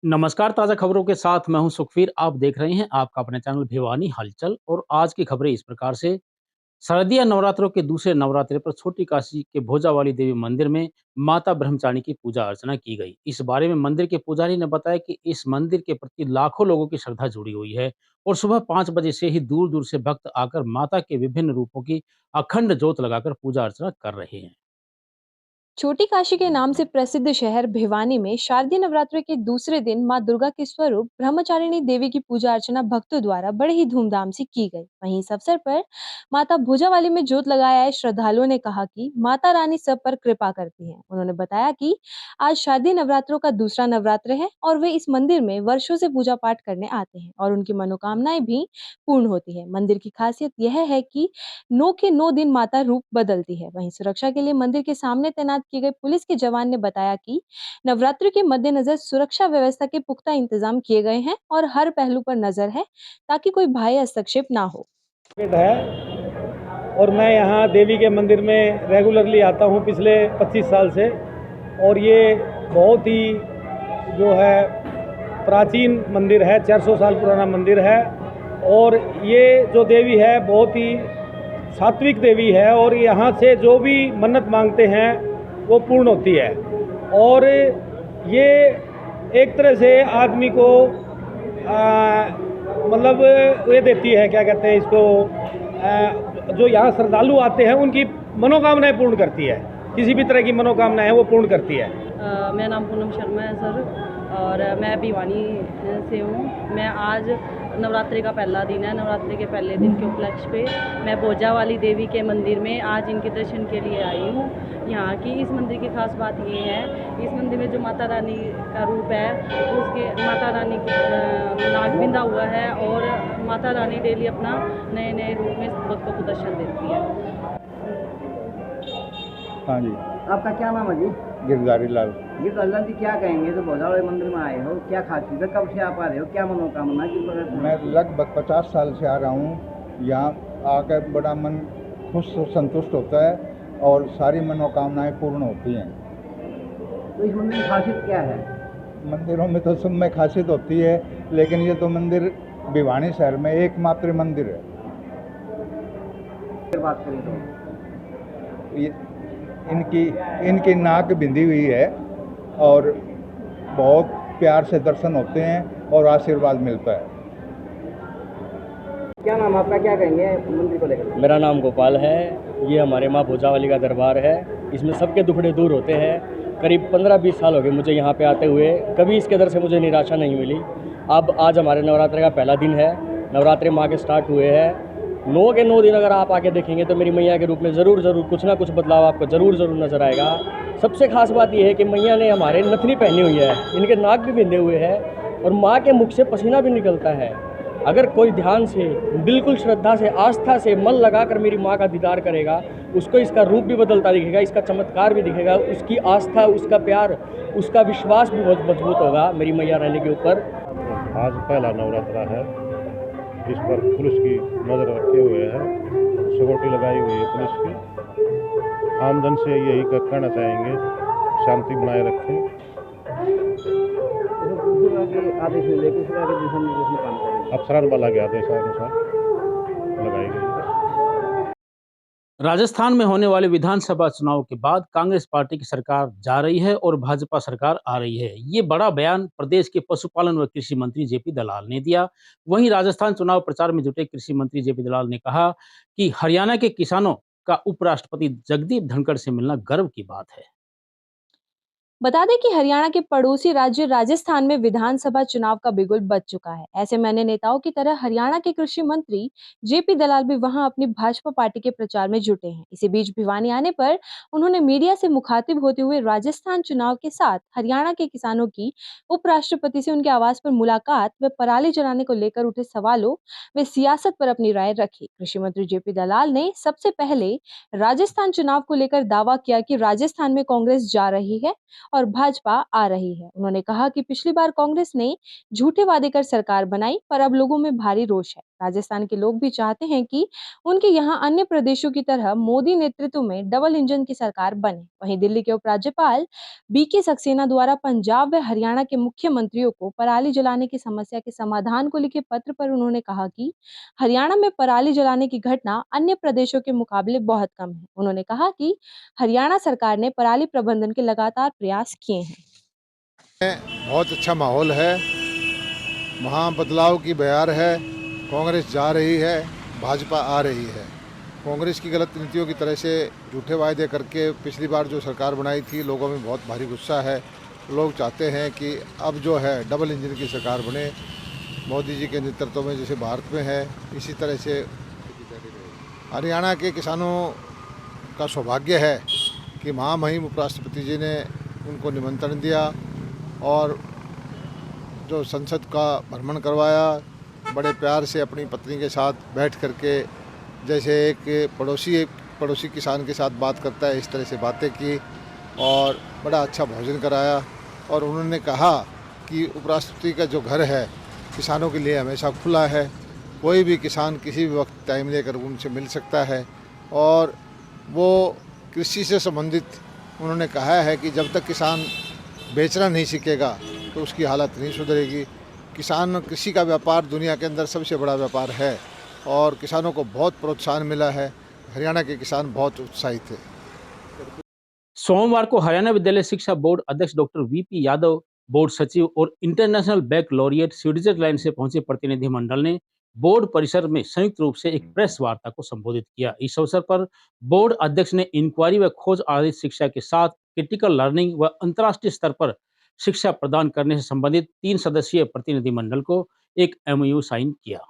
नमस्कार, ताज़ा खबरों के साथ मैं हूं सुखवीर। आप देख रहे हैं आपका अपना चैनल भिवानी हलचल। और आज की खबरें इस प्रकार से। शारदीय नवरात्रों के दूसरे नवरात्रे पर छोटी काशी के भोजावाली देवी मंदिर में माता ब्रह्मचारिणी की पूजा अर्चना की गई। इस बारे में मंदिर के पुजारी ने बताया कि इस मंदिर के प्रति लाखों लोगों की श्रद्धा जुड़ी हुई है और सुबह 5 बजे से ही दूर दूर से भक्त आकर माता के विभिन्न रूपों की अखंड ज्योत लगाकर पूजा अर्चना कर रहे हैं। छोटी काशी के नाम से प्रसिद्ध शहर भिवानी में शारदीय नवरात्र के दूसरे दिन मां दुर्गा के स्वरूप ब्रह्मचारिणी देवी की पूजा अर्चना भक्तों द्वारा बड़े ही धूमधाम से की गई। वहीं इस अवसर पर माता भुजावाली में जोत लगाए आए श्रद्धालुओं ने कहा कि माता रानी सब पर कृपा करती हैं। उन्होंने बताया कि आज शारदीय नवरात्रों का दूसरा नवरात्र है और वे इस मंदिर में वर्षों से पूजा पाठ करने आते हैं और उनकी मनोकामनाएं भी पूर्ण होती है। मंदिर की खासियत यह है कि 9 के 9 दिन माता रूप बदलती है। वहीं सुरक्षा के लिए मंदिर के सामने तैनात किए गए पुलिस के जवान ने बताया कि नवरात्रि के मद्देनजर सुरक्षा व्यवस्था के पुख्ता इंतजाम किए गए हैं और हर पहलू पर नजर है ताकि कोई बाह्य हस्तक्षेप ना हो। है और मैं यहाँ देवी के मंदिर में रेगुलरली आता हूँ पिछले 25 साल से। और ये बहुत ही जो है प्राचीन मंदिर है, 400 साल पुराना मंदिर है। और ये जो देवी है बहुत ही सात्विक देवी है और यहाँ से जो भी मन्नत मांगते हैं वो पूर्ण होती है। और ये एक तरह से आदमी को मतलब ये देती है, क्या कहते हैं इसको, जो यहाँ श्रद्धालु आते हैं उनकी मनोकामनाएं पूर्ण करती है। किसी भी तरह की मनोकामना है वो पूर्ण करती है। मेरा नाम पूनम शर्मा है सर और मैं भिवानी से हूँ। मैं आज नवरात्रि का पहला दिन है। नवरात्रि के पहले दिन के उपलक्ष्य पे मैं भोजावाली देवी के मंदिर में आज इनके दर्शन के लिए आई हूँ। यहाँ की इस मंदिर की खास बात ये है, इस मंदिर में जो माता रानी का रूप है उसके माता रानी की नाग बिंधा हुआ है और माता रानी डेली अपना नए नए रूप में भक्तों को दर्शन देती है। हाँ जी। आपका क्या नाम है जी? गिरधारी लाल। गिरधारी लाल जी, क्या कहेंगे जो भोजावाली मंदिर में आए हो, क्या खासियत है, कब से आप आ रहे हो, क्या मनोकामना की? मैं लगभग 50 साल से आ रहा हूँ। यहाँ आकर बड़ा मन खुश संतुष्ट होता है और सारी मनोकामनाएं पूर्ण होती हैं। तो इस मंदिर की खासियत क्या है? मंदिरों में तो सब में खासियत होती है, लेकिन ये तो मंदिर भिवानी शहर में एकमात्र मंदिर है। फिर बात करें तो ये इनकी नाक बिंदी हुई है और बहुत प्यार से दर्शन होते हैं और आशीर्वाद मिलता है। क्या नाम आपका, क्या कहेंगे मंदिर को लेकर? मेरा नाम गोपाल है। ये हमारे माँ भोजावाली का दरबार है। इसमें सबके दुखड़े दूर होते हैं। करीब 15-20 साल हो गए मुझे यहाँ पे आते हुए, कभी इसके दर से मुझे निराशा नहीं मिली। अब आज हमारे नवरात्रि का पहला दिन है। नवरात्रि माँ के स्टार्ट हुए हैं। 9 के 9 दिन अगर आप आके देखेंगे तो मेरी मैया के रूप में ज़रूर कुछ ना कुछ बदलाव आपको ज़रूर नज़र आएगा। सबसे खास बात यह है कि मैया ने हमारे नथनी पहनी हुई है, इनके नाक भी बिंधे हुए हैं और माँ के मुख से पसीना भी निकलता है। अगर कोई ध्यान से, बिल्कुल श्रद्धा से, आस्था से मन लगाकर मेरी माँ का दीदार करेगा, उसको इसका रूप भी बदलता दिखेगा, इसका चमत्कार भी दिखेगा, उसकी आस्था, उसका प्यार, उसका विश्वास भी बहुत मजबूत होगा मेरी मैया रानी के ऊपर। आज पहला नवरात्रा है, इस पर पुलिस की नज़र रखे हुए हैं, सिक्योरिटी लगाई हुई है पुलिस की। आमजन से यही कहना चाहेंगे, शांति बनाए रखें। आदेश मिले किस तरह के दिशा निर्देश में काम करेंगे? अफसरान वाला के आदेशानुसार लगाई गई है। राजस्थान में होने वाले विधानसभा चुनाव के बाद कांग्रेस पार्टी की सरकार जा रही है और भाजपा सरकार आ रही है। ये बड़ा बयान प्रदेश के पशुपालन व कृषि मंत्री जेपी दलाल ने दिया। वहीं राजस्थान चुनाव प्रचार में जुटे कृषि मंत्री जेपी दलाल ने कहा कि हरियाणा के किसानों का उपराष्ट्रपति जगदीप धनखड़ से मिलना गर्व की बात है। बता दें कि हरियाणा के पड़ोसी राज्य राजस्थान में विधानसभा चुनाव का बिगुल बज चुका है। ऐसे में अन्य नेताओं की तरह हरियाणा के कृषि मंत्री जेपी दलाल भी वहां अपनी भाजपा पार्टी के प्रचार में जुटे हैं। इसी बीच भिवानी आने पर उन्होंने मीडिया से मुखातिब होते हुए राजस्थान चुनाव के साथ हरियाणा के किसानों की उपराष्ट्रपति से उनके आवास पर मुलाकात व पराली जलाने को लेकर उठे सवालों व सियासत पर अपनी राय रखी। कृषि मंत्री जेपी दलाल ने सबसे पहले राजस्थान चुनाव को लेकर दावा किया कि राजस्थान में कांग्रेस जा रही है और भाजपा आ रही है। उन्होंने कहा कि पिछली बार कांग्रेस ने झूठे वादे कर सरकार बनाई, पर अब लोगों में भारी रोष है। राजस्थान के लोग भी चाहते हैं कि उनके यहाँ अन्य प्रदेशों की तरह मोदी नेतृत्व में डबल इंजन की सरकार बने। वहीं दिल्ली के उपराज्यपाल बीके सक्सेना द्वारा पंजाब व हरियाणा के मुख्यमंत्रियों को पराली जलाने की समस्या के समाधान को लिखे पत्र पर उन्होंने कहा कि हरियाणा में पराली जलाने की घटना अन्य प्रदेशों के मुकाबले बहुत कम है। उन्होंने कहा कि हरियाणा सरकार ने पराली प्रबंधन के लगातार प्रयास किए हैं। बहुत अच्छा माहौल है, वहाँ बदलाव की बयार है। कांग्रेस जा रही है, भाजपा आ रही है। कांग्रेस की गलत नीतियों की तरह से झूठे वायदे करके पिछली बार जो सरकार बनाई थी, लोगों में बहुत भारी गुस्सा है। लोग चाहते हैं कि अब जो है डबल इंजन की सरकार बने, मोदी जी के नेतृत्व में, जैसे भारत में है इसी तरह से। हरियाणा के किसानों का सौभाग्य है कि महामहिम उपराष्ट्रपति जी ने उनको निमंत्रण दिया और जो संसद का भ्रमण करवाया, बड़े प्यार से अपनी पत्नी के साथ बैठ करके, जैसे एक पड़ोसी किसान के साथ बात करता है, इस तरह से बातें की और बड़ा अच्छा भोजन कराया। और उन्होंने कहा कि उपराष्ट्रपति का जो घर है किसानों के लिए हमेशा खुला है, कोई भी किसान किसी भी वक्त टाइम लेकर उनसे मिल सकता है। और वो कृषि से संबंधित उन्होंने कहा है कि जब तक किसान बेचना नहीं सीखेगा तो उसकी हालत नहीं सुधरेगी। कृषि का व्यापार दुनिया के अंदर सबसे बड़ा व्यापार है और किसानों को बहुत प्रोत्साहन मिला है। हरियाणा के किसान बहुत उत्साहित थे। सोमवार को हरियाणा विद्यालय शिक्षा बोर्ड अध्यक्ष डॉक्टर वीपी यादव, बोर्ड सचिव और इंटरनेशनल बैकलॉरिएट स्विट्जरलैंड से पहुंचे प्रतिनिधिमंडल ने बोर्ड परिसर में संयुक्त रूप से एक प्रेस वार्ता को संबोधित किया। इस अवसर पर बोर्ड अध्यक्ष ने इंक्वायरी व खोज आधारित शिक्षा के साथ क्रिटिकल लर्निंग व अंतर्राष्ट्रीय स्तर पर शिक्षा प्रदान करने से संबंधित 3 सदस्यीय प्रतिनिधिमंडल को एक एमओयू साइन किया।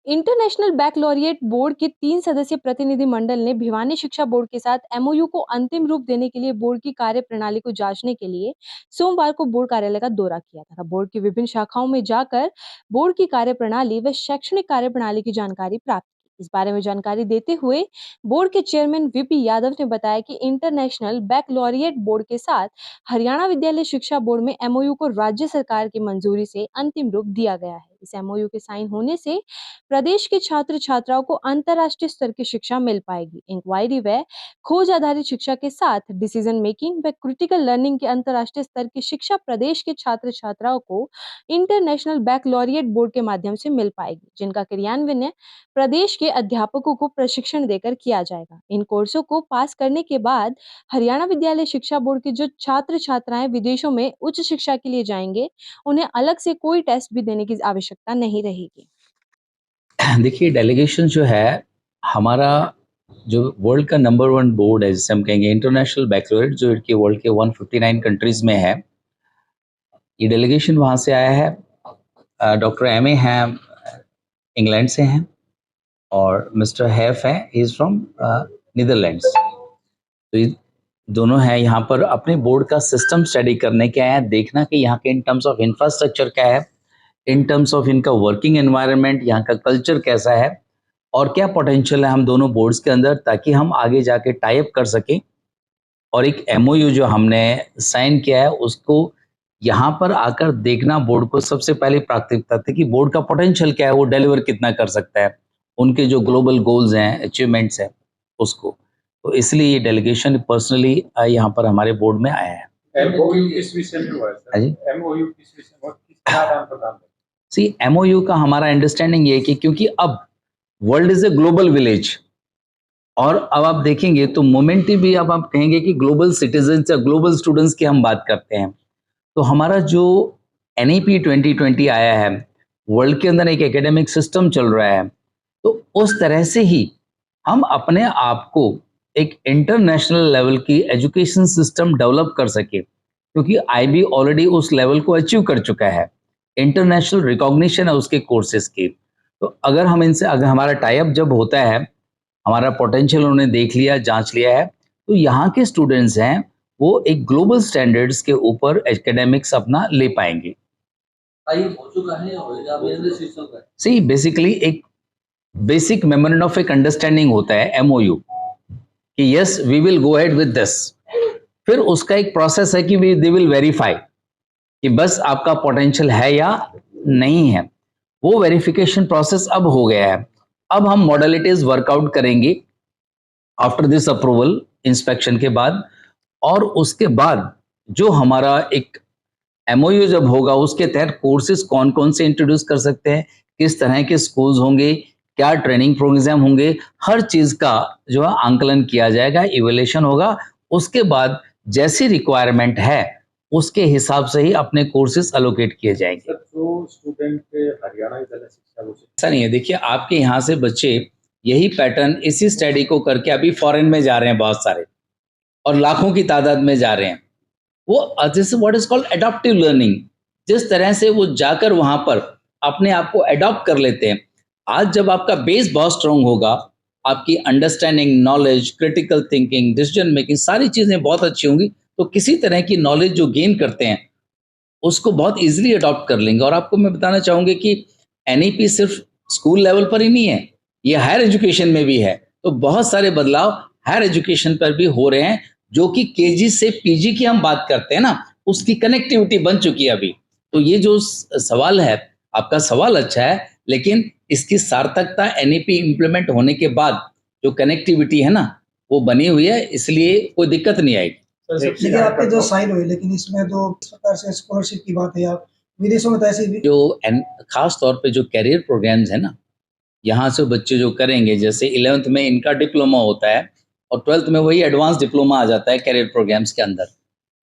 इंटरनेशनल बैकलॉरिएट बोर्ड के 3 सदस्यीय प्रतिनिधिमंडल ने भिवानी शिक्षा बोर्ड के साथ एमओयू को अंतिम रूप देने के लिए बोर्ड की कार्यप्रणाली को जांचने के लिए सोमवार को बोर्ड कार्यालय का दौरा किया था। बोर्ड की विभिन्न शाखाओं में जाकर बोर्ड की कार्यप्रणाली व शैक्षणिक कार्यप्रणाली की जानकारी प्राप्त की। इस बारे में जानकारी देते हुए बोर्ड के चेयरमैन वीपी यादव ने बताया कि इंटरनेशनल बैकलॉरिएट बोर्ड के साथ हरियाणा विद्यालय शिक्षा बोर्ड में एमओयू को राज्य सरकार की मंजूरी से अंतिम रूप दिया गया है। इस एमओयू के साइन होने से प्रदेश के छात्र छात्राओं को अंतर्राष्ट्रीय स्तर की शिक्षा मिल पाएगी। इंक्वायरी व खोज आधारित शिक्षा के साथ डिसीजन मेकिंग व क्रिटिकल लर्निंग के अंतर्राष्ट्रीय स्तर की शिक्षा प्रदेश के छात्र छात्राओं को इंटरनेशनल बैकलॉरिएट बोर्ड के माध्यम से मिल पाएगी, जिनका क्रियान्वयन प्रदेश के अध्यापकों को प्रशिक्षण देकर किया जाएगा। इन कोर्सों को पास करने के बाद हरियाणा विद्यालय शिक्षा बोर्ड के जो छात्र छात्राएं विदेशों में उच्च शिक्षा के लिए जाएंगे, उन्हें अलग से कोई टेस्ट भी देने की आवश्यकता नहीं रहेगी। देखिए, डेलीगेशन जो है हमारा, जो वर्ल्ड का नंबर 1 बोर्ड है, जिसे हम कहेंगे इंटरनेशनल बैकलॉरिएट, जो कि वर्ल्ड के 159 कंट्रीज में है, ये डेलीगेशन वहाँ से आया है। डॉक्टर एम ए हैं, इंग्लैंड से हैं, और मिस्टर हैफ हैं, ही इज़ फ्रॉम नीदरलैंड्स। तो ये दोनों हैं यहाँ पर अपने बोर्ड का सिस्टम स्टडी करने के आए हैं, देखना कि यहाँ के इन टर्म्स ऑफ इंफ्रास्ट्रक्चर क्या है, इन टर्म्स ऑफ इनका वर्किंग एनवायरनमेंट, यहाँ का कल्चर कैसा है और क्या पोटेंशियल है हम दोनों बोर्ड्स के अंदर, ताकि हम आगे जाके टाई अप कर सकें। और एक एमओयू जो हमने साइन किया है, उसको यहाँ पर आकर देखना बोर्ड को सबसे पहले प्राथमिकता थी कि बोर्ड का पोटेंशियल क्या है, वो डिलीवर कितना कर सकता है, उनके जो ग्लोबल गोल्स हैं, अचीवमेंट्स हैं, उसको। तो इसलिए ये डेलीगेशन पर्सनली यहाँ पर हमारे बोर्ड में आया है। एमओयू किस विषय में हुआ है सर? एमओयू किस विषय में, किस आदान प्रदान में? सी, एमओयू का हमारा अंडरस्टैंडिंग ये है कि क्योंकि अब world is a global village, और अब आप देखेंगे तो मोमेंटली भी अब आप कहेंगे कि ग्लोबल सिटीजन्स या ग्लोबल स्टूडेंट्स की हम बात करते हैं, तो हमारा जो एनईपी 2020 आया है, वर्ल्ड के अंदर एक एकेडमिक सिस्टम चल रहा है, तो उस तरह से ही हम अपने आप को एक इंटरनेशनल लेवल की एजुकेशन सिस्टम डेवलप कर सके, क्योंकि आईबी ऑलरेडी उस लेवल को अचीव कर चुका है, इंटरनेशनल रिकॉग्निशन है उसके कोर्सेज की। तो अगर हम इनसे, अगर हमारा टाई अप जब होता है, हमारा पोटेंशियल उन्होंने देख लिया, जांच लिया है, तो यहाँ के स्टूडेंट्स हैं वो एक ग्लोबल स्टैंडर्ड्स के ऊपर एकेडमिक्स अपना ले पाएंगे। सी, बेसिकली एक बेसिक मेमोरेंडम ऑफ एक अंडरस्टैंडिंग होता है एमओयू कि yes we will go ahead with this. फिर उसका एक प्रोसेस है कि दे विल वेरीफाई कि बस आपका पोटेंशियल है या नहीं है। वो वेरिफिकेशन प्रोसेस अब हो गया है। अब हम मॉडलिटीज वर्कआउट करेंगे आफ्टर दिस अप्रूवल इंस्पेक्शन के बाद, और उसके बाद जो हमारा एक एमओयू जब होगा उसके तहत कोर्सेज कौन कौन से इंट्रोड्यूस कर सकते हैं, किस तरह के स्कूल्स होंगे, क्या ट्रेनिंग प्रोग्राम होंगे, हर चीज का जो है आंकलन किया जाएगा, इवैल्यूएशन होगा। उसके बाद जैसी रिक्वायरमेंट है उसके हिसाब से ही अपने कोर्सेज अलोकेट किए जाएंगे। सर, जो स्टूडेंट हरियाणा विद्यालय शिक्षा बोर्ड से ऐसा नहीं है, देखिए आपके यहाँ से बच्चे यही पैटर्न इसी स्टडी को करके अभी फॉरेन में जा रहे हैं बहुत सारे, और लाखों की तादाद में जा रहे हैं। वो this what is called adaptive learning. जिस तरह से वो जाकर वहां पर अपने आप को एडॉप्ट कर लेते हैं। आज जब आपका बेस बहुत स्ट्रांग होगा, आपकी understanding, knowledge, critical thinking, decision making, सारी चीजें बहुत अच्छी होंगी, तो किसी तरह की नॉलेज जो गेन करते हैं उसको बहुत इजीली अडॉप्ट कर लेंगे। और आपको मैं बताना चाहूंगी कि एनईपी सिर्फ स्कूल लेवल पर ही नहीं है, ये हायर एजुकेशन में भी है। तो बहुत सारे बदलाव हायर एजुकेशन पर भी हो रहे हैं, जो कि केजी से पीजी की हम बात करते हैं ना, उसकी कनेक्टिविटी बन चुकी है अभी। तो ये जो सवाल है, आपका सवाल अच्छा है, लेकिन इसकी सार्थकता एनईपी इंप्लीमेंट होने के बाद जो कनेक्टिविटी है ना वो बनी हुई है, इसलिए कोई दिक्कत नहीं आएगी। लेकिन आपके जो साइन हुए, लेकिन इसमें जो इस प्रकार से स्कॉलरशिप की बात है, या विदेशों में तो ऐसी भी जो खास तौर पे जो कैरियर प्रोग्राम्स है ना, यहाँ से बच्चे जो करेंगे, जैसे 11th में इनका डिप्लोमा होता है और 12th में वही एडवांस डिप्लोमा आ जाता है कैरियर प्रोग्राम्स के अंदर।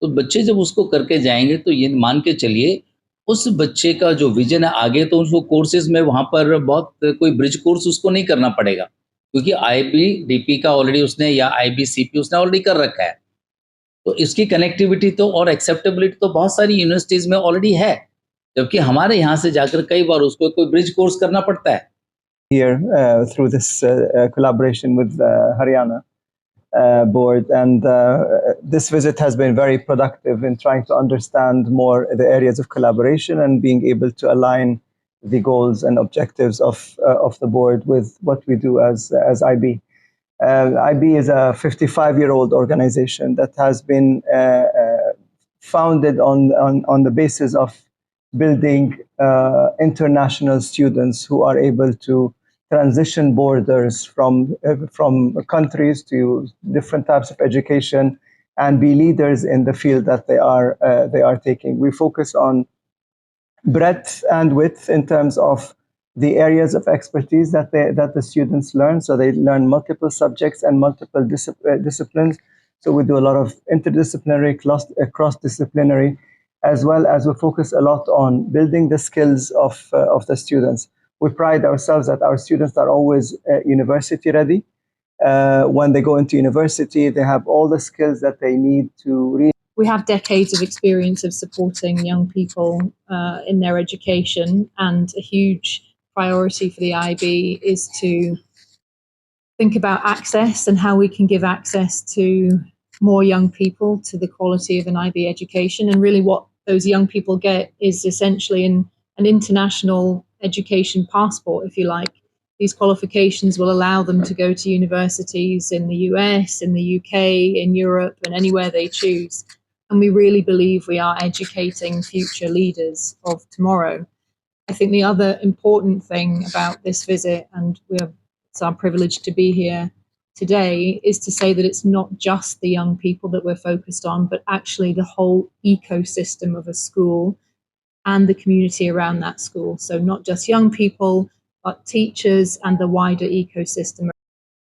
तो बच्चे जब उसको करके जाएंगे तो ये मान के चलिए उस बच्चे का जो विजन है आगे, तो उसको कोर्सेज में वहाँ पर बहुत कोई ब्रिज कोर्स उसको नहीं करना पड़ेगा, क्योंकि आईबीडीपी का ऑलरेडी उसने या आईबीसीपी उसने ऑलरेडी कर रखा है। तो इसकी कनेक्टिविटी तो और एक्सेप्टेबिलिटी तो बहुत सारी यूनिवर्सिटीज में ऑलरेडी है, जबकि हमारे यहाँ से जाकर कई बार उसको कोई ब्रिज कोर्स करना पड़ता है। Here through this collaboration with Haryana board, and this visit has been very productive in trying to understand more the areas of collaboration and being able to align the goals and objectives of the board with what we do as IB. IB is a 55-year-old organization that has been founded on the basis of building international students who are able to transition borders from countries to different types of education and be leaders in the field that they are taking. We focus on breadth and width in terms of the areas of expertise that the students learn. So they learn multiple subjects and multiple disciplines. So we do a lot of interdisciplinary, cross-disciplinary, as well as we focus a lot on building the skills of the students. We pride ourselves that our students are always university ready. When they go into university, they have all the skills that they need to read. We have decades of experience of supporting young people in their education, and a huge priority for the IB is to think about access and how we can give access to more young people to the quality of an IB education. And really what those young people get is essentially an international education passport, if you like. These qualifications will allow them to go to universities in the US, in the UK, in Europe, and anywhere they choose. And we really believe we are educating future leaders of tomorrow. I think the other important thing about this visit, and it's our privilege to be here today, is to say that it's not just the young people that we're focused on, but actually the whole ecosystem of a school and the community around that school. So not just young people, but teachers and the wider ecosystem.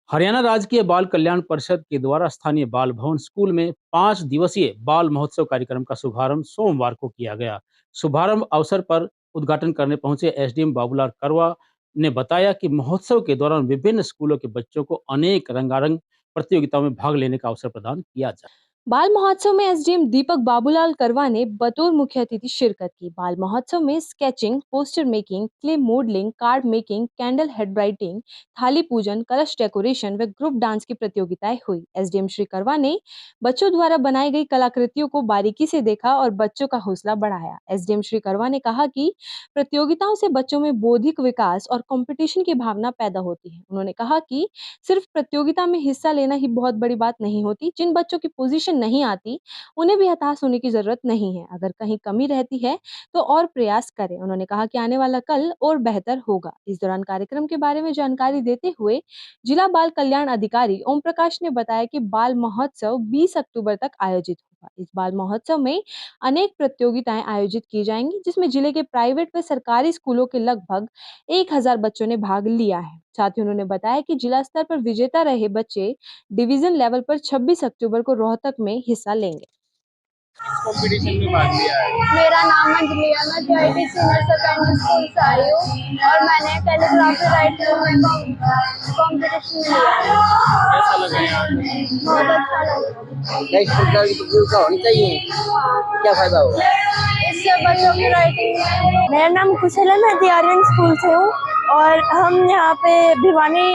Haryana राजकीय बाल कल्याण परिषद के द्वारा स्थानीय बाल भवन school में 5 दिवसीय बाल महोत्सव कार्यक्रम का शुभारंभ सोमवार को किया गया। शुभारंभ अवसर पर उद्घाटन करने पहुंचे एसडीएम बाबूलाल करवा ने बताया कि महोत्सव के दौरान विभिन्न स्कूलों के बच्चों को अनेक रंगारंग प्रतियोगिताओं में भाग लेने का अवसर प्रदान किया जाए। बाल महोत्सव में एसडीएम दीपक बाबूलाल करवा ने बतौर मुख्य अतिथि शिरकत की। बाल महोत्सव में sketching, poster making, clay modelling, card making, candle head writing, थाली पूजन, कलश डेकोरेशन व ग्रुप डांस की प्रतियोगिताएं हुई। एसडीएम श्री करवा ने बच्चों द्वारा बनाई गई कलाकृतियों को बारीकी से देखा और बच्चों का हौसला बढ़ाया। एसडीएम श्री करवा ने कहा कि प्रतियोगिताओं से बच्चों में बौद्धिक विकास और कंपटीशन की भावना पैदा होती है। उन्होंने कहा कि सिर्फ प्रतियोगिता में हिस्सा लेना ही बहुत बड़ी बात नहीं होती। जिन बच्चों की पोजीशन नोटिफिकेशन नहीं आती, उन्हें भी हताश होने की जरूरत नहीं है। अगर कहीं कमी रहती है तो और प्रयास करें। उन्होंने कहा कि आने वाला कल और बेहतर होगा। इस दौरान कार्यक्रम के बारे में जानकारी देते हुए जिला बाल कल्याण अधिकारी ओम प्रकाश ने बताया कि बाल महोत्सव 20 अक्टूबर तक आयोजित होगा। इस बाल महोत्सव में अनेक प्रतियोगिताएं आयोजित की जाएंगी, जिसमें जिले के प्राइवेट व सरकारी स्कूलों के लगभग 1000 बच्चों ने भाग लिया है। साथ ही उन्होंने बताया कि जिला स्तर पर विजेता रहे बच्चे डिवीजन लेवल पर 26 अक्टूबर को रोहतक में हिस्सा लेंगे। कंपटीशन में भाग लिया है? मेरा नाम अंजलि है, मैं JIT सीनियर सेकेंडरी स्कूल से आई हूँ और मैंने कैलीग्राफी राइटिंग में कॉम्पिटिशन में लिया है। कैसा लगा यहाँ? बहुत अच्छा लगा। नेक्स्ट प्रकार की प्रतियोगिता होनी चाहिए, क्या फायदा होगा इससे बच्चों की राइटिंग में। मेरा नाम कुशल है, मैं आर्यन स्कूल से हूँ और हम यहाँ पे भिवानी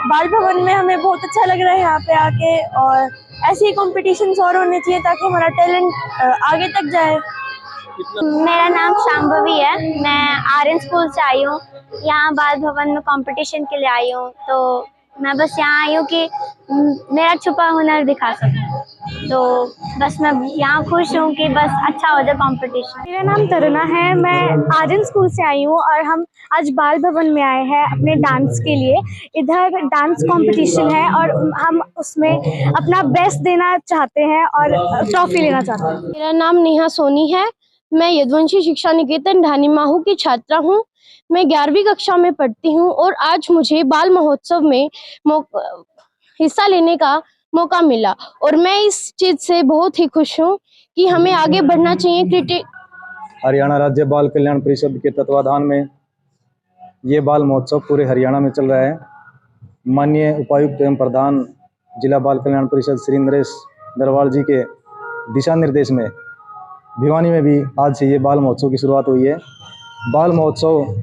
बाल भवन में हमें बहुत अच्छा लग रहा है यहाँ पे आके, और ऐसे ही कॉम्पिटिशन्स और होने चाहिए ताकि हमारा टैलेंट आगे तक जाए। मेरा नाम शांभवी है, मैं आर्यन स्कूल से आई हूँ। यहाँ बाल भवन में कंपटीशन के लिए आई हूँ, तो मैं बस यहाँ आई हूँ कि मेरा छुपा हुनर दिखा सकूँ। तो बस मैं यहाँ खुश हूँ कि बस अच्छा हो जाए कंपटीशन। मेरा नाम तरुणा है, मैं आर्यन स्कूल से आई हूँ और हम आज बाल भवन में आए हैं अपने डांस के लिए। इधर डांस कंपटीशन है और हम उसमें अपना बेस्ट देना चाहते हैं और ट्रॉफी लेना चाहते हैं। मेरा नाम नेहा सोनी है, मैं यदुवंशी शिक्षा निकेतन ढानी माहू की छात्रा हूँ। मैं 11वीं कक्षा में पढ़ती हूँ और आज मुझे बाल महोत्सव में हिस्सा लेने का मौका मिला और मैं इस चीज से बहुत ही खुश हूँ कि हमें आगे बढ़ना चाहिए। हरियाणा राज्य बाल कल्याण परिषद के तत्वाधान में ये बाल महोत्सव पूरे हरियाणा में चल रहा है। माननीय उपायुक्त एवं प्रधान जिला बाल कल्याण परिषद श्री नरेश दरबार जी के दिशा निर्देश में भिवानी में भी आज से ये बाल महोत्सव की शुरुआत हुई है। बाल महोत्सव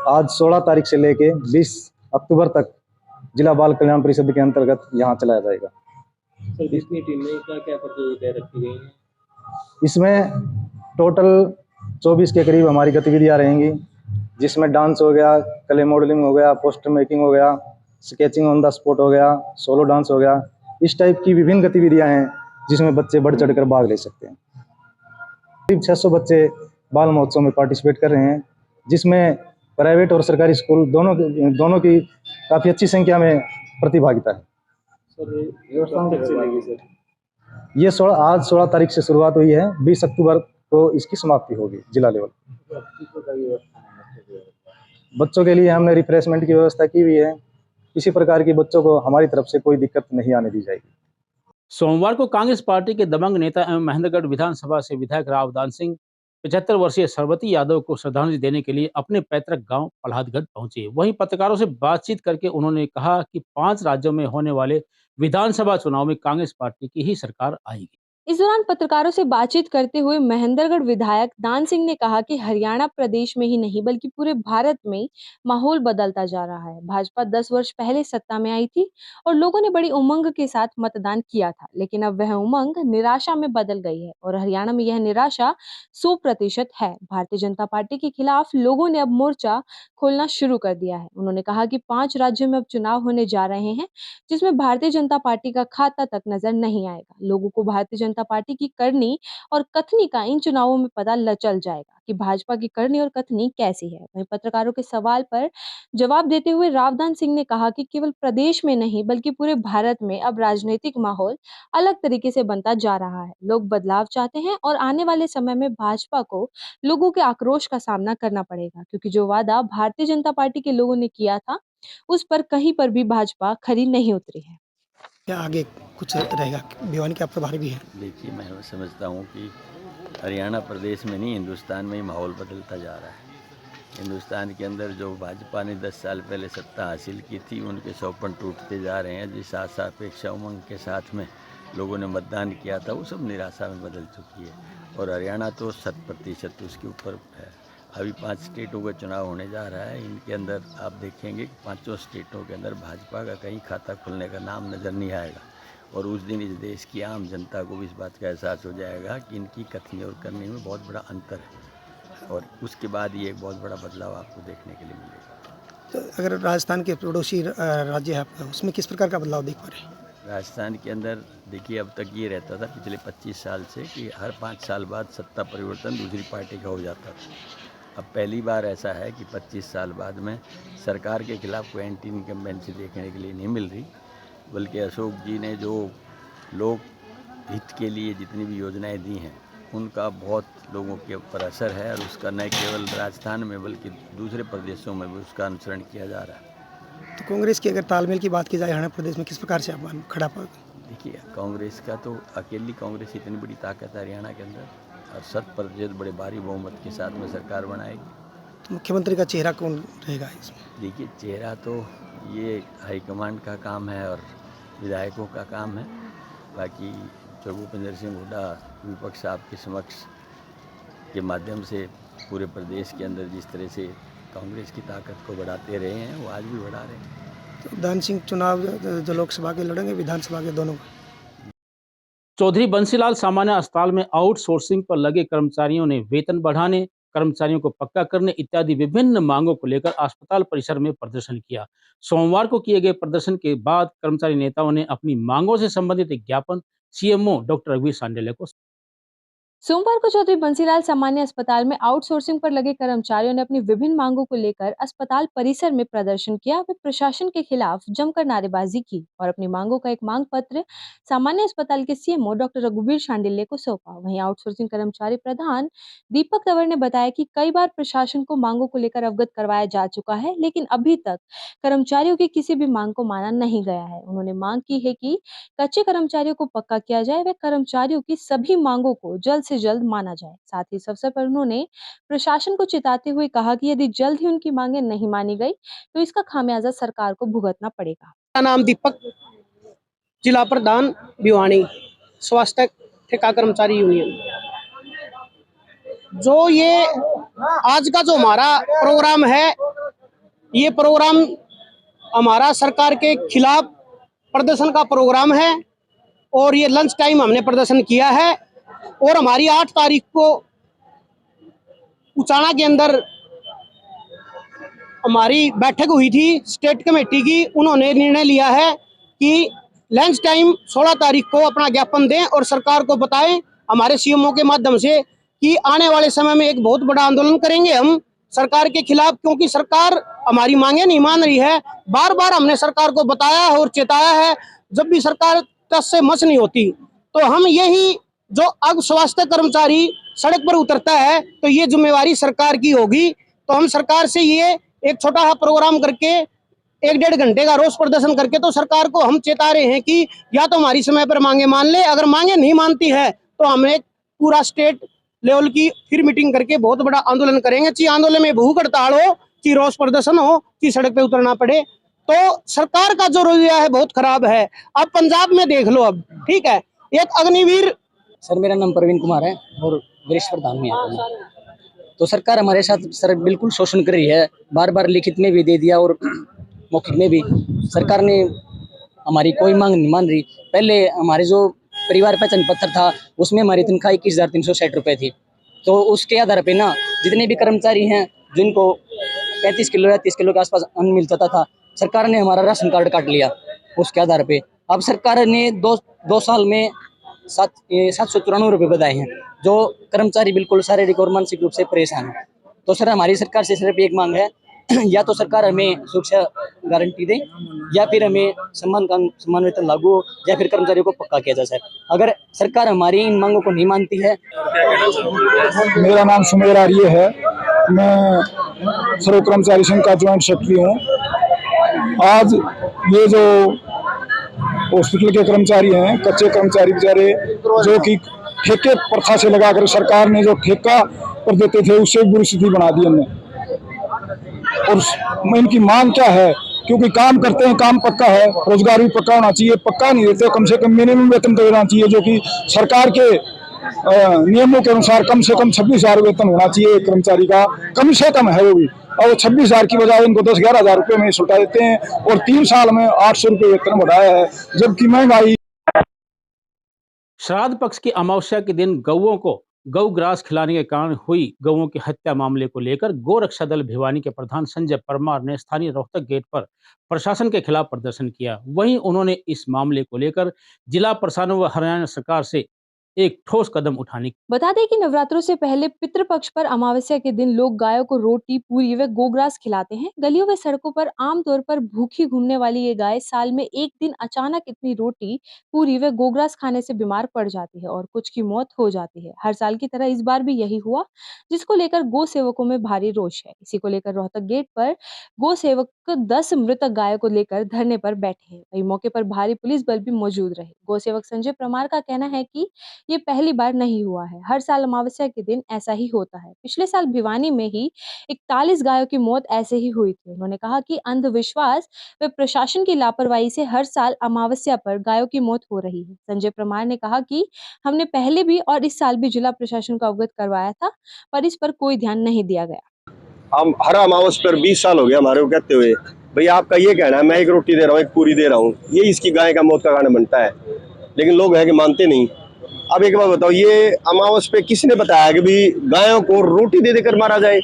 आज 16 तारीख से लेके 20 अक्टूबर तक जिला बाल कल्याण परिषद के अंतर्गत यहाँ चलाया जाएगा। सर, कितनी टीम में क्या प्रतियोगिताएं रखी गई हैं? इसमें टोटल 24 के करीब हमारी गतिविधियाँ रहेंगी, जिसमें डांस हो गया, क्ले मॉडलिंग हो गया, पोस्टर मेकिंग हो गया, स्केचिंग ऑन द स्पॉट हो गया, सोलो डांस हो गया। इस टाइप की विभिन्न गतिविधियाँ हैं जिसमें बच्चे बढ़ चढ़ कर भाग ले सकते हैं। करीब 600 बच्चे बाल महोत्सव में पार्टिसिपेट कर रहे हैं, जिसमें प्राइवेट और सरकारी स्कूल दोनों की काफ़ी अच्छी संख्या में प्रतिभागिता है। ये आज 16 तारीख से शुरुआत हुई है, 20 अक्टूबर को इसकी समाप्ति होगी जिला लेवल। बच्चों के लिए हमने रिफ्रेशमेंट की व्यवस्था की हुई है, किसी प्रकार की बच्चों को हमारी तरफ से कोई दिक्कत नहीं आने दी जाएगी। सोमवार को कांग्रेस पार्टी के दबंग नेता एवं महेंद्रगढ़ विधानसभा से विधायक रावदान सिंह 75 वर्षीय सरबती यादव को श्रद्धांजलि देने के लिए अपने पैतृक गांव पलादगढ़ पहुंचे। वहीं पत्रकारों से बातचीत करके उन्होंने कहा कि 5 राज्यों में होने वाले विधानसभा चुनाव में कांग्रेस पार्टी की ही सरकार आएगी। इस दौरान पत्रकारों से बातचीत करते हुए महेंद्रगढ़ विधायक दान सिंह ने कहा कि हरियाणा प्रदेश में ही नहीं बल्कि पूरे भारत में माहौल बदलता जा रहा है। भाजपा 10 वर्ष पहले सत्ता में आई थी और लोगों ने बड़ी उमंग के साथ मतदान किया था, लेकिन अब वह उमंग निराशा में बदल गई है और हरियाणा में यह निराशा 100% है। भारतीय जनता पार्टी के खिलाफ लोगों ने अब मोर्चा खोलना शुरू कर दिया है। उन्होंने कहा कि 5 राज्यों में अब चुनाव होने जा रहे हैं, जिसमें भारतीय जनता पार्टी का खाता तक नजर नहीं आएगा। लोगों को भारतीय जनता पार्टी की करनी और कथनी का इन चुनावों में पता चल जाएगा कि भाजपा की करनी और कथनी कैसी है। वहीं पत्रकारों के सवाल पर जवाब देते हुए रावदान सिंह ने कहा कि केवल प्रदेश में नहीं बल्कि पूरे भारत में अब राजनीतिक माहौल अलग तरीके से बनता जा रहा है। लोग बदलाव चाहते हैं और आने वाले समय में भाजपा को लोगों के आक्रोश का सामना करना पड़ेगा, क्योंकि जो वादा भारतीय जनता पार्टी के लोगों ने किया था उस पर कहीं पर भी भाजपा खरी नहीं उतरी है। क्या आगे कुछ रहेगा? भिवानी के आप प्रभारी भी हैं। देखिए, मैं समझता हूँ कि हरियाणा प्रदेश में नहीं, हिंदुस्तान में ही माहौल बदलता जा रहा है। हिंदुस्तान के अंदर जो भाजपा ने 10 साल पहले सत्ता हासिल की थी, उनके सौपन टूटते जा रहे हैं। जिस आशा अपेक्षा उमंग के साथ में लोगों ने मतदान किया था, वो सब निराशा में बदल चुकी है और हरियाणा तो 100% उसके ऊपर है। अभी 5 स्टेटों का चुनाव होने जा रहा है। इनके अंदर आप देखेंगे कि 5 स्टेटों के अंदर भाजपा का कहीं खाता खुलने का नाम नज़र नहीं आएगा और उस दिन इस देश की आम जनता को भी इस बात का एहसास हो जाएगा कि इनकी कथनी और करनी में बहुत बड़ा अंतर है और उसके बाद ये एक बहुत बड़ा बदलाव आपको देखने के लिए मिलेगा। तो अगर राजस्थान के पड़ोसी राज्य है आपका, उसमें किस प्रकार का बदलाव देख पा रहे हैं? राजस्थान के अंदर देखिए, अब तक ये रहता था पिछले 25 साल से कि हर 5 साल बाद सत्ता परिवर्तन दूसरी पार्टी का हो जाता था। अब पहली बार ऐसा है कि 25 साल बाद में सरकार के खिलाफ कोई एंटी इनकम्बेंसी देखने के लिए नहीं मिल रही, बल्कि अशोक जी ने जो लोग हित के लिए जितनी भी योजनाएं दी हैं उनका बहुत लोगों के ऊपर असर है, और उसका न केवल राजस्थान में बल्कि दूसरे प्रदेशों में भी उसका अनुसरण किया जा रहा है। तो कांग्रेस की अगर तालमेल की बात की जाए हरियाणा प्रदेश में, किस प्रकार से आप खड़ा पाओगे? देखिए, कांग्रेस का तो अकेली कांग्रेस इतनी बड़ी ताकत है हरियाणा के अंदर, और 100% बड़े भारी बहुमत के साथ में सरकार बनाएगी। तो मुख्यमंत्री का चेहरा कौन रहेगा इसमें? देखिए, चेहरा तो ये हाईकमांड का काम है और विधायकों का काम है। बाकी जो भूपेंद्र सिंह हुड्डा विपक्ष आपके समक्ष के माध्यम से पूरे प्रदेश के अंदर जिस तरह से कांग्रेस की ताकत को बढ़ाते रहे हैं, वो आज भी बढ़ा रहे हैं। तो दान सिंह चुनाव जो लोकसभा के लड़ेंगे, विधानसभा के दोनों? चौधरी बंसीलाल सामान्य अस्पताल में आउटसोर्सिंग पर लगे कर्मचारियों ने वेतन बढ़ाने, कर्मचारियों को पक्का करने इत्यादि विभिन्न मांगों को लेकर अस्पताल परिसर में प्रदर्शन किया। सोमवार को किए गए प्रदर्शन के बाद कर्मचारी नेताओं ने अपनी मांगों से संबंधित एक ज्ञापन सीएमओ डॉक्टर रघुवीर शांडिल्य को। सोमवार को चौधरी बंसीलाल सामान्य अस्पताल में आउटसोर्सिंग पर लगे कर्मचारियों ने अपनी विभिन्न मांगों को लेकर अस्पताल परिसर में प्रदर्शन किया। वे प्रशासन के खिलाफ जमकर नारेबाजी की और अपनी मांगों का एक मांग पत्र सामान्य अस्पताल के सीएमओ डॉक्टर रघुवीर शांडिल्य को सौंपा। वहीं आउटसोर्सिंग कर्मचारी प्रधान दीपक तंवर ने बताया कि कई बार प्रशासन को मांगों को लेकर अवगत करवाया जा चुका है, लेकिन अभी तक कर्मचारियों की किसी भी मांग को माना नहीं गया है। उन्होंने मांग की है कि कच्चे कर्मचारियों को पक्का किया जाए, वे कर्मचारियों की सभी मांगों को जल्द से जल्द माना जाए। साथ ही इस अवसर पर उन्होंने प्रशासन को चेताते हुए कहा कि यदि जल्द ही उनकी मांगें नहीं मानी गई तो इसका खामियाजा सरकार को भुगतना पड़ेगा। मेरा नाम दीपक, जिला प्रधान भिवानी, स्वास्थ्य ठेका कर्मचारी यूनियन। जो ये आज का जो हमारा प्रोग्राम है, ये प्रोग्राम हमारा सरकार के खिलाफ प्रदर्शन का प्रोग्राम है और ये लंच टाइम हमने प्रदर्शन किया है। और हमारी 8 तारीख को उचाना के अंदर हमारी बैठक हुई थी स्टेट कमेटी की। उन्होंने निर्णय लिया है कि लंच टाइम 16 तारीख को अपना ज्ञापन दें और सरकार को बताएं हमारे सीएमओ के माध्यम से कि आने वाले समय में एक बहुत बड़ा आंदोलन करेंगे हम सरकार के खिलाफ, क्योंकि सरकार हमारी मांगे नहीं मान रही है। बार बार हमने सरकार को बताया है और चेताया है, जब भी सरकार टस से मस नहीं होती। तो हम यही जो अब स्वास्थ्य कर्मचारी सड़क पर उतरता है तो ये जिम्मेवारी सरकार की होगी। तो हम सरकार से ये एक छोटा सा प्रोग्राम करके 1-1.5 घंटे का रोष प्रदर्शन करके तो सरकार को हम चेता रहे हैं कि या तो हमारी समय पर मांगे मान ले, अगर मांगे नहीं मानती है तो हम एक पूरा स्टेट लेवल की फिर मीटिंग करके बहुत बड़ा आंदोलन करेंगे। चाहे आंदोलन में भूख हड़ताल हो, चाहे रोष प्रदर्शन हो, चाहे सड़क पे उतरना पड़े। तो सरकार का जो रवैया है बहुत खराब है। अब पंजाब में देख लो, अब ठीक है, एक अग्निवीर। सर, मेरा नाम प्रवीण कुमार है और वरिष्ठ प्रधान में आता हूं। तो सरकार हमारे साथ सर बिल्कुल शोषण कर रही है। बार बार लिखित में भी दे दिया और मौखिक में भी सरकार ने हमारी कोई मांग नहीं मान रही। पहले हमारे जो परिवार पहचान पत्र था उसमें हमारी तनख्वाह 21,360 रुपये थी। तो उसके आधार पे ना जितने भी कर्मचारी हैं जिनको 35 किलो या 30 किलो के आसपास अन्न मिलता था, सरकार ने हमारा राशन कार्ड काट लिया उसके आधार पे। अब सरकार ने दो साल में 794 रुपये बताए हैं, जो कर्मचारी बिल्कुल शारीरिक और मानसिक रूप से परेशान है। तो सर हमारी सरकार से सिर्फ एक मांग है, या तो सरकार हमें सुरक्षा गारंटी दे या फिर हमें समान वेतन लागू हो या फिर कर्मचारियों को पक्का किया जाए। सर अगर सरकार हमारी इन मांगों को नहीं मानती है। मेरा नाम सुमेर आर्य है, मैं सर्व कर्मचारी संघ का ज्वाइंट सेक्रेटरी हूँ। आज ये जो हॉस्पिटल के कर्मचारी हैं, कच्चे कर्मचारी बेचारे, जो कि ठेके प्रथा से लगाकर सरकार ने जो ठेका पर देते थे उससे बुरी स्थिति बना दी हमने। और इनकी मांग क्या है, क्योंकि काम करते हैं, काम पक्का है, रोजगार भी पक्का होना चाहिए। पक्का नहीं देते, कम से कम मिनिमम वेतन तो देना चाहिए, जो कि सरकार के नियमों के अनुसार कम से कम 26,000 वेतन होना चाहिए कर्मचारी का, कम से कम है वो भी। और 26,000 की बजाय इनको 10-11,000 रुपये में सुलटा देते हैं और 3 साल में 800 रुपये वेतन बढ़ाया है, जबकि महंगाई। श्राद्ध पक्ष की अमावस्या के दिन गौओं को गौग्रास खिलाने के कारण हुई गौओं की हत्या मामले को लेकर गोरक्षा दल भिवानी के प्रधान संजय परमार ने स्थानीय रोहतक गेट पर प्रशासन के खिलाफ प्रदर्शन किया। वहीं उन्होंने इस मामले को लेकर जिला प्रशासन व हरियाणा सरकार से एक ठोस कदम उठाने बता दें कि नवरात्रों से पहले पितृपक्ष पर अमावस्या के दिन लोग गायों को रोटी, पूरी व गोग्रास खिलाते हैं। गलियों व सड़कों पर आमतौर पर भूखी घूमने वाली ये गाय साल में एक दिन अचानक इतनी रोटी, पूरी व गोग्रास खाने से बीमार पड़ जाती है और कुछ की मौत हो जाती है। हर साल की तरह इस बार भी यही हुआ, जिसको लेकर गौ सेवकों में भारी रोष है। इसी को लेकर रोहतक गेट पर गौ सेवक 10 मृतक गायों को लेकर धरने पर बैठे हैं। वही मौके पर भारी पुलिस बल भी मौजूद रहे। गौ सेवक संजय परमार का कहना है कि ये पहली बार नहीं हुआ है, हर साल अमावस्या के दिन ऐसा ही होता है। पिछले साल भिवानी में ही 41 गायों की मौत ऐसे ही हुई थी। उन्होंने कहा कि अंधविश्वास व प्रशासन की लापरवाही से हर साल अमावस्या पर गायों की मौत हो रही है। संजय परमार ने कहा कि हमने पहले भी और इस साल भी जिला प्रशासन को अवगत करवाया था, पर इस पर कोई ध्यान नहीं दिया गया। हम हर अमावस पर 20 साल हो गया हमारे को कहते हुए, भाई आपका ये कहना है मैं एक रोटी दे रहा हूँ, एक पूरी दे रहा हूँ, ये इसकी गाय का मौत का कारण बनता है, लेकिन लोग है कि मानते नहीं। अब एक बात बताओ, ये अमावस पे किसने बताया कि भाई गायों को रोटी दे देकर मारा जाए?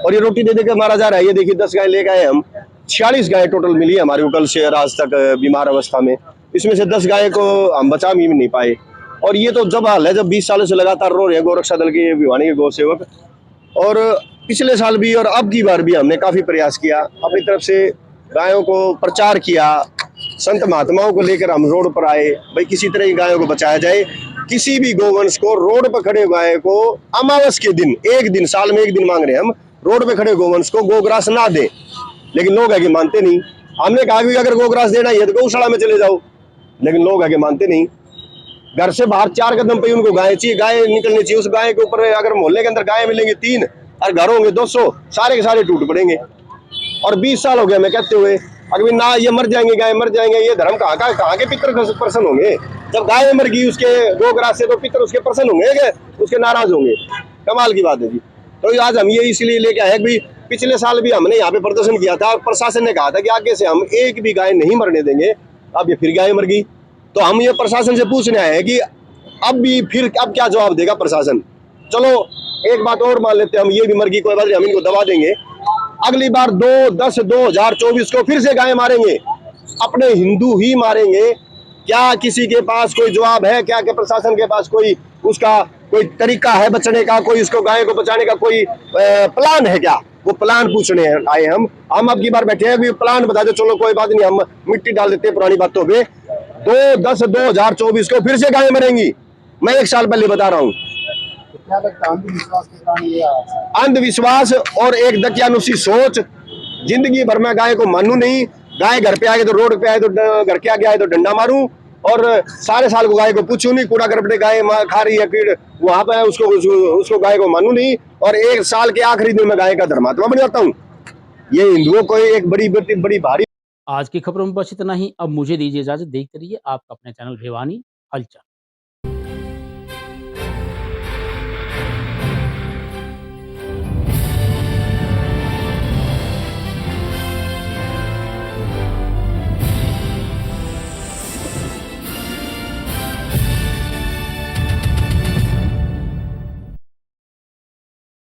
और ये रोटी दे देकर मारा जा रहा है। ये देखिए 10 गाय ले गए हम, 46 गाय टोटल मिली है हमारे को कल से आज तक बीमार अवस्था में। इसमें से 10 गाय को हम बचा भी नहीं पाए। और ये तो जब हाल है जब 20 सालों से लगातार रो रहे हैं गोरक्षा दल के भिवानी के गौ सेवक। और पिछले साल भी और अब की बार भी हमने काफी प्रयास किया, अपनी तरफ से गायों को प्रचार किया, संत महात्माओं को लेकर हम रोड पर आए, भाई किसी तरह गायों को बचाया जाए। किसी भी गोवंश को, रोड पर खड़े गाय को अमावस के दिन, एक दिन साल में एक दिन मांग रहे हैं हम, रोड पे खड़े गोवंश को गोग्रास ना दें, लेकिन लोग है कि मानते नहीं। हमने कहा कि अगर गोग्रास देना ही है तो गौशाला में चले जाओ, लेकिन लोग है कि मानते नहीं। घर से बाहर 4 कदम पे उनको गाय चाहिए, गाय निकलनी चाहिए। उस गाय के ऊपर अगर मोहल्ले के अंदर गाय मिलेंगे 3 और घर होंगे 200, सारे के सारे टूट पड़ेंगे। और 20 साल हो गया मैं कहते हुए, अगर ना ये मर जाएंगे, गाय मर जाएंगे, ये धर्म कहाँ के पितर प्रसन्न होंगे? जब गाय मर गई उसके गोग्रास से तो पितर उसके प्रसन्न होंगे क्या? उसके नाराज होंगे? कमाल की बात है जी। तो आज हम ये इसलिए लेके आए कि पिछले साल भी हमने यहाँ पे प्रदर्शन किया था और प्रशासन ने कहा था कि आगे से हम एक भी गाय नहीं मरने देंगे। अब ये फिर गाय मर गई, तो हम ये प्रशासन से पूछने आए हैं कि अब क्या जवाब देगा प्रशासन? चलो एक बात और मान लेते हैं, हम ये भी मर गई कोई बात नहीं, हम इनको दबा देंगे। अगली बार 2024 को फिर से गाय मारेंगे, अपने हिंदू ही मारेंगे। क्या किसी के पास कोई जवाब है? क्या कि प्रशासन के पास कोई उसका कोई तरीका है बचने का, कोई इसको गाय को बचाने का कोई प्लान है क्या? वो प्लान पूछने आए हम अब की बार बैठे हैं, प्लान बता दो। चलो कोई बात नहीं, हम मिट्टी डाल देते हैं पुरानी बातों पे। 2024 को फिर से गाय मरेंगी, मैं 1 साल पहले बता रहा हूँ। अंधविश्वास और एक दकियानुसी सोच, जिंदगी भर में गाय को मानू नहीं। गाय घर पे आए तो रोड पे आए तो घर के आगे आए तो डंडा मारूं, और सारे साल को गाय को पूछूं नहीं। कूड़ा करपटे गाय खा रही है कीड़, वहां पे उसको गाय को मानू नहीं, और 1 साल के आखिरी दिन में गाय का धर्मात्मा बन जाता हूँ। ये हिंदुओं को एक बड़ी भारी। आज की खबरों में बस इतना ही। अब मुझे दीजिए इजाजत। देखते रहिए आपका अपने चैनल भिवानी हलचल।